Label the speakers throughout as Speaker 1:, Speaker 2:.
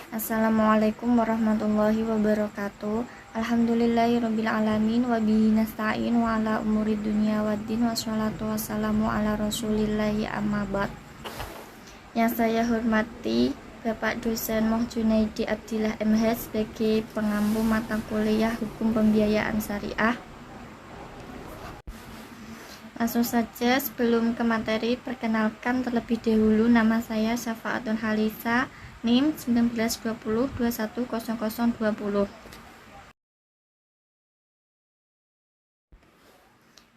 Speaker 1: Assalamualaikum warahmatullahi wabarakatuh. Alhamdulillahirrabbilalamin. Wabihi nasta'in wa ala umuri dunia waddin. Wassalatu wassalamu ala rasulillahi amma ba'd. Yang saya hormati Bapak dosen Moh Junaidi Abdillah MH sebagai pengampu mata kuliah Hukum Pembiayaan Syariah. Langsung saja, sebelum ke materi, perkenalkan terlebih dahulu, nama saya Syafa'atun Halisa, NIM 1920210020.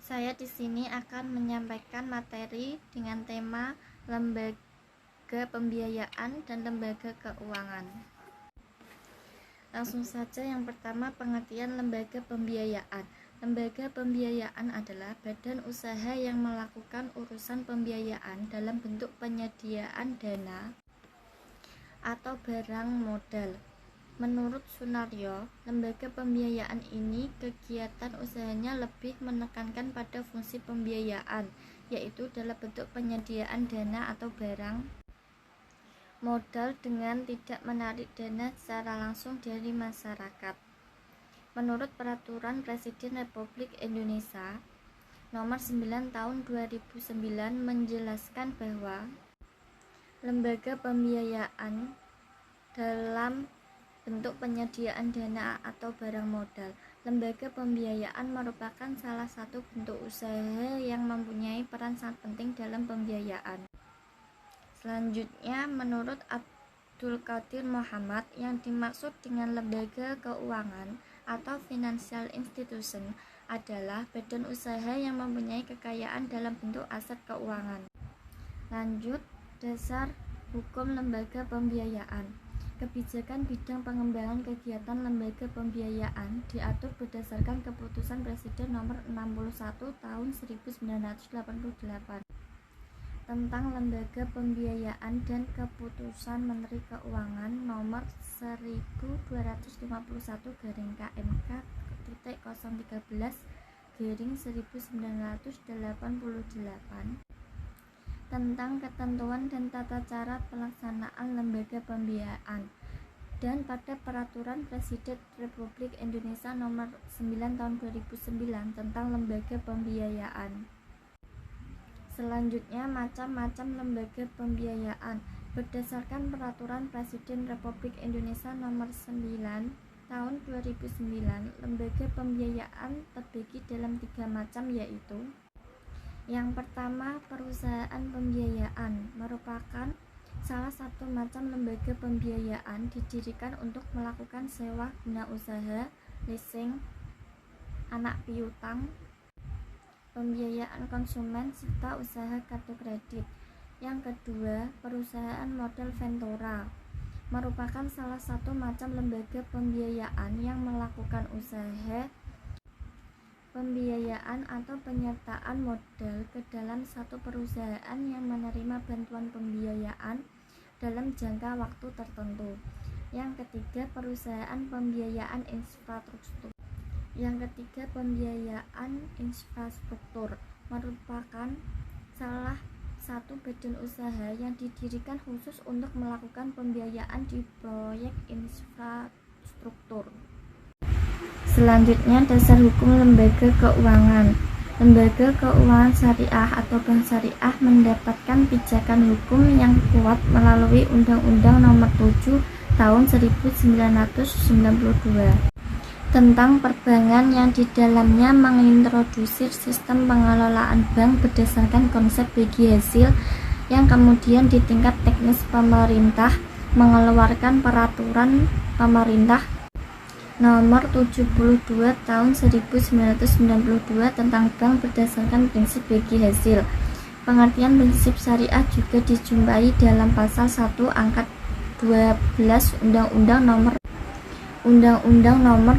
Speaker 1: Saya di sini akan menyampaikan materi dengan tema lembaga pembiayaan dan lembaga keuangan. Langsung saja, yang pertama, pengertian lembaga pembiayaan. Lembaga pembiayaan adalah badan usaha yang melakukan urusan pembiayaan dalam bentuk penyediaan dana atau barang modal. Menurut Sunaryo, lembaga pembiayaan ini kegiatan usahanya lebih menekankan pada fungsi pembiayaan, yaitu dalam bentuk penyediaan dana atau barang modal dengan tidak menarik dana secara langsung dari masyarakat. Menurut Peraturan Presiden Republik Indonesia Nomor 9 Tahun 2009 menjelaskan bahwa lembaga pembiayaan dalam bentuk penyediaan dana atau barang modal. Lembaga pembiayaan merupakan salah satu bentuk usaha yang mempunyai peran sangat penting dalam pembiayaan. Selanjutnya, menurut Abdul Qadir Muhammad, yang dimaksud dengan lembaga keuangan atau financial institution adalah badan usaha yang mempunyai kekayaan dalam bentuk aset keuangan. Lanjut, dasar hukum lembaga pembiayaan. Kebijakan bidang pengembangan kegiatan lembaga pembiayaan diatur berdasarkan Keputusan Presiden Nomor 61 Tahun 1988 tentang lembaga pembiayaan dan Keputusan Menteri Keuangan Nomor 12.013/1988 tentang ketentuan dan tata cara pelaksanaan lembaga pembiayaan, dan pada Peraturan Presiden Republik Indonesia Nomor 9 Tahun 2009 tentang lembaga pembiayaan. Selanjutnya, macam-macam lembaga pembiayaan. Berdasarkan Peraturan Presiden Republik Indonesia Nomor 9 Tahun 2009, lembaga pembiayaan terbagi dalam 3 macam, yaitu: yang pertama, perusahaan pembiayaan merupakan salah satu macam lembaga pembiayaan didirikan untuk melakukan sewa guna usaha, leasing, anak piutang, pembiayaan konsumen, serta usaha kartu kredit. Yang kedua, perusahaan modal ventura merupakan salah satu macam lembaga pembiayaan yang melakukan usaha pembiayaan atau penyertaan modal ke dalam satu perusahaan yang menerima bantuan pembiayaan dalam jangka waktu tertentu. Yang ketiga, perusahaan pembiayaan infrastruktur. Pembiayaan infrastruktur merupakan salah satu badan usaha yang didirikan khusus untuk melakukan pembiayaan di proyek infrastruktur. Selanjutnya, dasar hukum lembaga keuangan. Lembaga keuangan syariah atau bank syariah mendapatkan pijakan hukum yang kuat melalui Undang-Undang Nomor 7 Tahun 1992 tentang perbankan, yang di dalamnya mengintroduksi sistem pengelolaan bank berdasarkan konsep bagi hasil, yang kemudian di tingkat teknis pemerintah mengeluarkan Peraturan Pemerintah Nomor 72 Tahun 1992 tentang bank berdasarkan prinsip bagi hasil. Pengertian prinsip syariah juga dijumpai dalam pasal 1 angka 12 Undang-Undang Nomor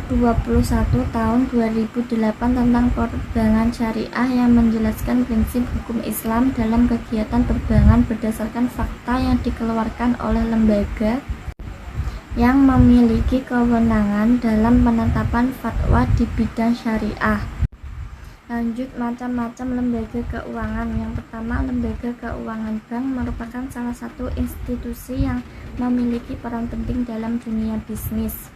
Speaker 1: 21 Tahun 2008 tentang perbankan syariah, yang menjelaskan prinsip hukum Islam dalam kegiatan perbankan berdasarkan fakta yang dikeluarkan oleh lembaga yang memiliki kewenangan dalam penetapan fatwa di bidang syariah. Lanjut, macam-macam lembaga keuangan. Yang pertama, lembaga keuangan bank merupakan salah satu institusi yang memiliki peran penting dalam dunia bisnis,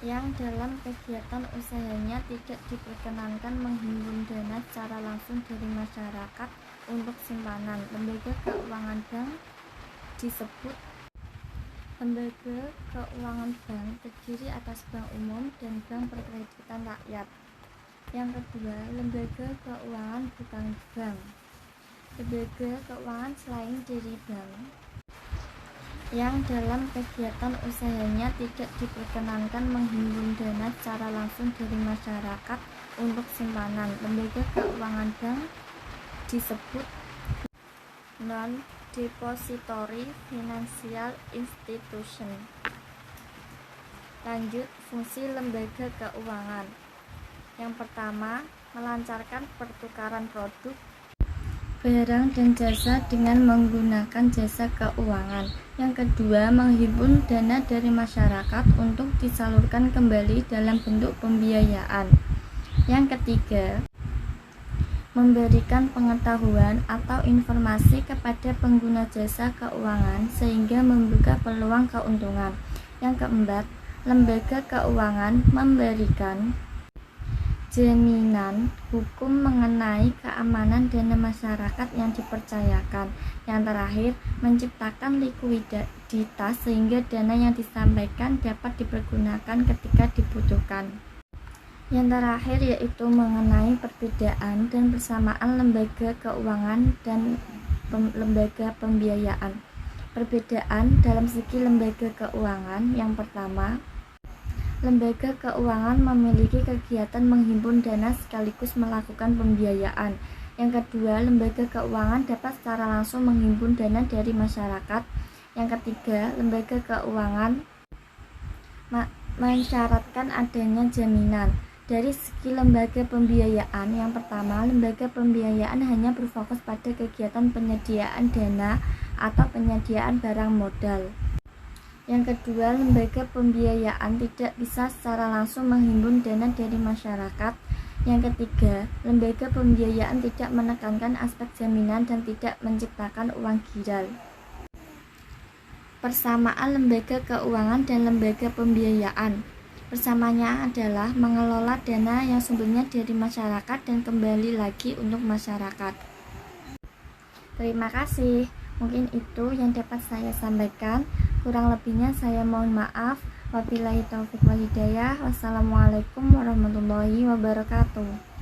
Speaker 1: yang dalam kegiatan usahanya tidak diperkenankan menghimpun dana secara langsung dari masyarakat untuk simpanan. Lembaga keuangan bank disebut lembaga keuangan bank terdiri atas bank umum dan bank perkreditan rakyat. Yang kedua, lembaga keuangan bukan bank. Lembaga keuangan selain dari bank yang dalam kegiatan usahanya tidak diperkenankan menghimpun dana secara langsung dari masyarakat untuk simpanan. Lembaga keuangan bank disebut non-depository financial institution. Lanjut, fungsi lembaga keuangan. Yang pertama, melancarkan pertukaran produk, barang dan jasa dengan menggunakan jasa keuangan. Yang kedua, menghimpun dana dari masyarakat untuk disalurkan kembali dalam bentuk pembiayaan. Yang ketiga, memberikan pengetahuan atau informasi kepada pengguna jasa keuangan sehingga membuka peluang keuntungan. Yang keempat, lembaga keuangan memberikan jaminan hukum mengenai keamanan dana masyarakat yang dipercayakan. Yang terakhir, menciptakan likuiditas sehingga dana yang disampaikan dapat dipergunakan ketika dibutuhkan. Yang terakhir yaitu mengenai perbedaan dan persamaan lembaga keuangan dan lembaga pembiayaan. Perbedaan dalam segi lembaga keuangan. Yang pertama, lembaga keuangan memiliki kegiatan menghimpun dana sekaligus melakukan pembiayaan. Yang kedua, lembaga keuangan dapat secara langsung menghimpun dana dari masyarakat. Yang ketiga, lembaga keuangan mensyaratkan adanya jaminan. Dari segi lembaga pembiayaan, yang pertama, lembaga pembiayaan hanya berfokus pada kegiatan penyediaan dana atau penyediaan barang modal. Yang kedua, lembaga pembiayaan tidak bisa secara langsung menghimpun dana dari masyarakat. Yang ketiga, lembaga pembiayaan tidak menekankan aspek jaminan dan tidak menciptakan uang giral. Persamaan lembaga keuangan dan lembaga pembiayaan. Persamaannya adalah mengelola dana yang sumbernya dari masyarakat dan kembali lagi untuk masyarakat. Terima kasih. Mungkin itu yang dapat saya sampaikan. Kurang lebihnya saya mohon maaf. Wabillahi taufiq wal hidayah. Wassalamualaikum warahmatullahi wabarakatuh.